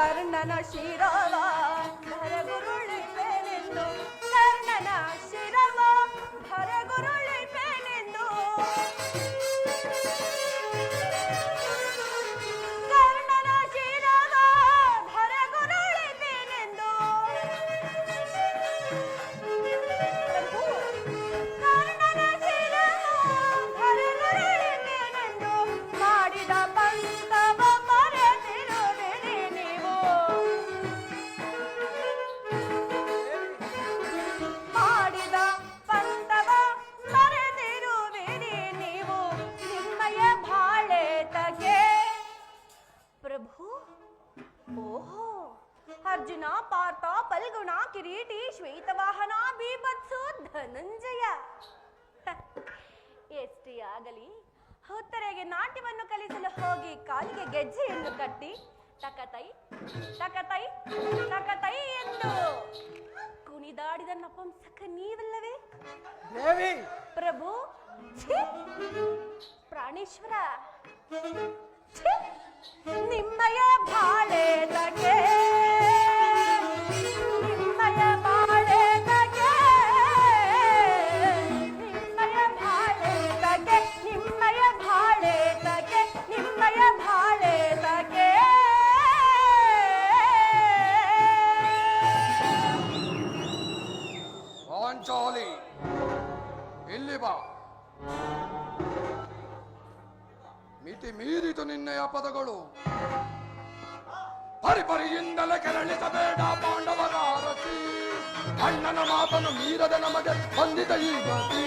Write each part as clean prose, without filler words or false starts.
ಕರ್ಣನ ಶಿರವ ಭರಗುರುಳಿಪೆನೆಂದು ಕರ್ಣನ ಶಿರವ ಭರಗುರುಳಿಪೆನೆಂದು ಕರ್ಣನ ಶಿರವ ಭರಗುರುಳಿಪೆನೆಂದು ಕರ್ಣನ ಶಿರವ ಭರಗುರುಳಿಪೆನೆಂದು ಮಾಡಿದ ಪಂಕವ ಮರೆತಿರುವಿರಿ ನೀವು ಮಾಡಿದ ಪಂಕವ ಮರೆತಿರುವಿರಿ ನೀವು ನಿಮ್ಮಯ ಬಾಳೆ ತಗೆ ಪ್ರಭು ಓಹೋ ಅರ್ಜುನ ಪಾರ್ಥ ಫಲ್ಗುಣ ಕಿರೀಟಿ ಶ್ವೇತವಾಹನ ಬೀಭತ್ಸು ಧನಂಜಯ ಎಷ್ಟೇ ಆಗಲಿ ಉತ್ತರೆಗೆ ನಾಟ್ಯವನ್ನು ಕಲಿಸಲು ಹೋಗಿ ಕಾಲಿಗೆ ಗೆಜ್ಜೆಯನ್ನು ಕಟ್ಟಿ ತಕತೈ ತಕತೈ ತಕತೈ ಎಂದು ಕುಣಿದಾಡಿದ ನಪಂಸಕ ನೀವಲ್ಲವೇ ದೇವಿ ಪ್ರಭು ಛೀ! ಪ್ರಾಣೇಶ್ವರ ಛೀ! ನಿಮ್ಮಯ ಬಾಳೆ ತಗೆ ನಿಮ್ಮಯ ಬಾಳೆ ತಗೆ ನಿಮ್ಮಯ ಬಾಳೆ ತಗೆ ನಿಮ್ಮಯ ಬಾಳೆ ತಗೆ ನಿಮ್ಮಯ ಬಾಳೆ ತಗೆ ಪಾಂಚಾಲಿ ಇಲ್ಲಿ ಬಾ. ಮಿತಿ ಮೀರಿತು ನಿನ್ನೆಯ ಪದಗಳು. ಪರಿಪರಿಯಿಂದಲೇ ಕೆರಳಿಸಬೇಡ ಪಾಂಡವರ ಅರಸಿ. ಅಣ್ಣನ ಮಾತನ್ನು ಮೀರದ ನಮಗೆ ಬಂದಿದ ಈ ಗತಿ.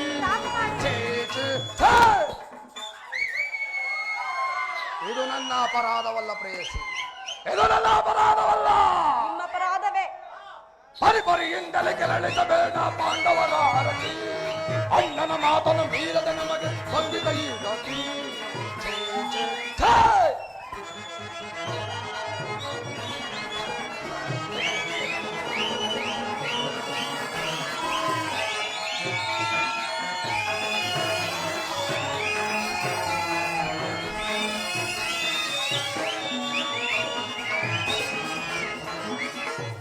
ಛೇ, ಛೇ, ಛೇ! ಇದು ನನ್ನ ಅಪರಾಧವಲ್ಲ ಪ್ರೇಯಸಿ, ಇದು ನನ್ನ ಅಪರಾಧವಲ್ಲ. ನಿಮ್ಮ ಅಪರಾಧವೇ. ಪರಿಪರಿಯಿಂದಲೇ ಕೆರಳಿಸಬೇಡ ಪಾಂಡವರ ಅರಸಿ. ಅಣ್ಣನ ಮಾತನ್ನು ಮೀರದ ನಮಗೆ ಬಂದಿದ ಈ ಗತಿ. ಛೇ, ಛೇ, ಛೇ!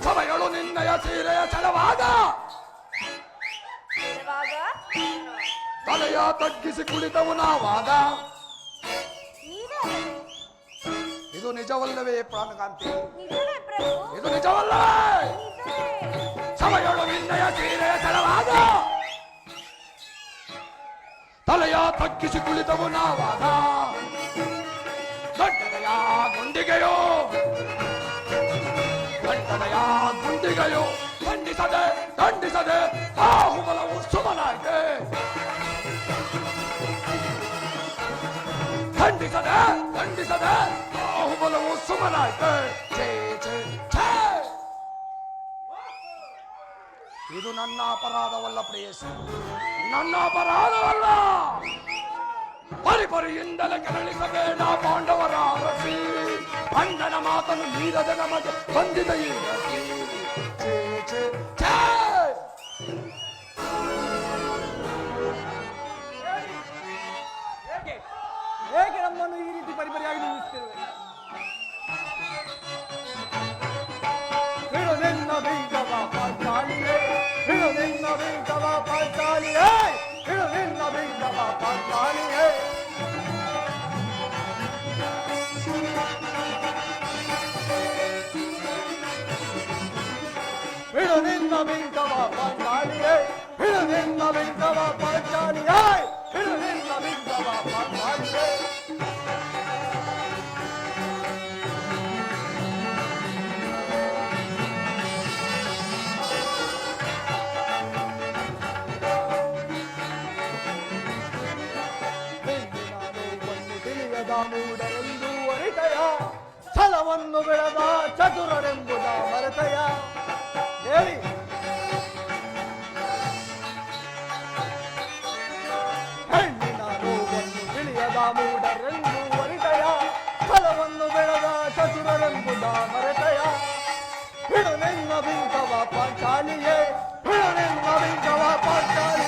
ಸಭೆಗಳು ನಿನ್ನಯ ಸೀರೆಯ ಚಲವಾಗ ತಲೆಯ ತಗ್ಗಿಸಿ ಕುಳಿತವು ನಾವಾಗ. ನೀವೇ ಅಲ್ಲವೇ? ಇದು ನಿಜವಲ್ಲವೇ ಪ್ರಾಣಕಾಂತಿ? ನಿಜವೇ ಪ್ರಭು ಇದು ನಿಜವಲ್ಲವೇ? ನಿಜವೇ. ಸಭೆಗಳು ನಿನ್ನಯ ಸೀರೆಯ ಚಲವಾಗ ತಲೆಯ ತಗ್ಗಿಸಿ ಕುಳಿತವು ನಾವಾಗ. ಗಂಟನೆಯ ಗುಂಡಿಗೆಯೋ ಗಂಟನೆಯ ಗುಂಡಿಗೆಯೋ ಖಂಡಿಸದೆ ಖಂಡಿಸದೆ ಬಾಹುಬಲವು ಸುಮನಾಗಿದೆ. ಖಂಡಿಸದೆ ಖಂಡಿಸದೆ ಬಾಹುಬಲವು ಸುಮನಾಗಿದೆ. ಛೇ, ಛೇ, ಛೇ! ಇದು ನನ್ನ ಅಪರಾಧವಲ್ಲ ಪ್ರೇಯಸಿ, ನನ್ನ ಅಪರಾಧವಲ್ಲ. ಪರಿಪರಿಯಿಂದಲೇ ಕೆರಳಿಸಬೇಡ ಪಾಂಡವರ ಅರಸಿ. ಅಣ್ಣನ ಮಾತನ್ನು ಮೀರದ ನಮಗೆ ಬಂದಿದ ಈ ಗತಿ. ಛೇ, ಛೇ, ಛೇ! ಹೇಗೆ ನಮ್ಮನ್ನು ಈ ರೀತಿ ಪರಿಪರಿಯಾಗಿ ನಿಲ್ಲಿಸುತ್ತಿರುವೆ? ಬಿಡು ನಿನ್ನ ಬಿಂಕವ ಪಾಂಚಾಲಿಯೇ, ಬಿಡು ನಿನ್ನ ಬಿಂಕವ ಪಾಂಚಾಲಿಯೇ, ಬಿಡು ನಿನ್ನ ಬಿಂಕವ ಪಾಂಚಾಲಿಯೇ. ಬಿಡು ನಿನ್ನ ಬಿಂಕವ ಪಾಂಚಾಲಿಯೇ, ಬಿಡು ನಿನ್ನ ಬಿಂಕವ ಪಾಂಚಾಲಿಯೇ, ಬಿಡು ನಿನ್ನ ಬಿಂಕವ ಪಾಂಚಾಲಿಯೇ. ಮೂಡರೆಂದು ಅರಿತಯ ಛಲವನ್ನು ಬೆಳೆದ ಚತುರರೆಂಬುದ ಮರೆತಯ. ದೇವಿ ಹೆಣ್ಣಿನ ನೋವನ್ನು ತಿಳಿಯದ ಮೂಡರೆಂದು ಅರಿತಯ ಛಲವನ್ನು ಬೆಳೆದ ಚತುರರೆಂಬುದ ಮರೆತಯ. ಬಿಡು ನಿನ್ನ ಬಿಂಕವ ಪಾಂಚಾಲಿಯೇ, ಬಿಡು ನಿನ್ನ ಬಿಂಕವ ಪಾಂಚಾಲಿ.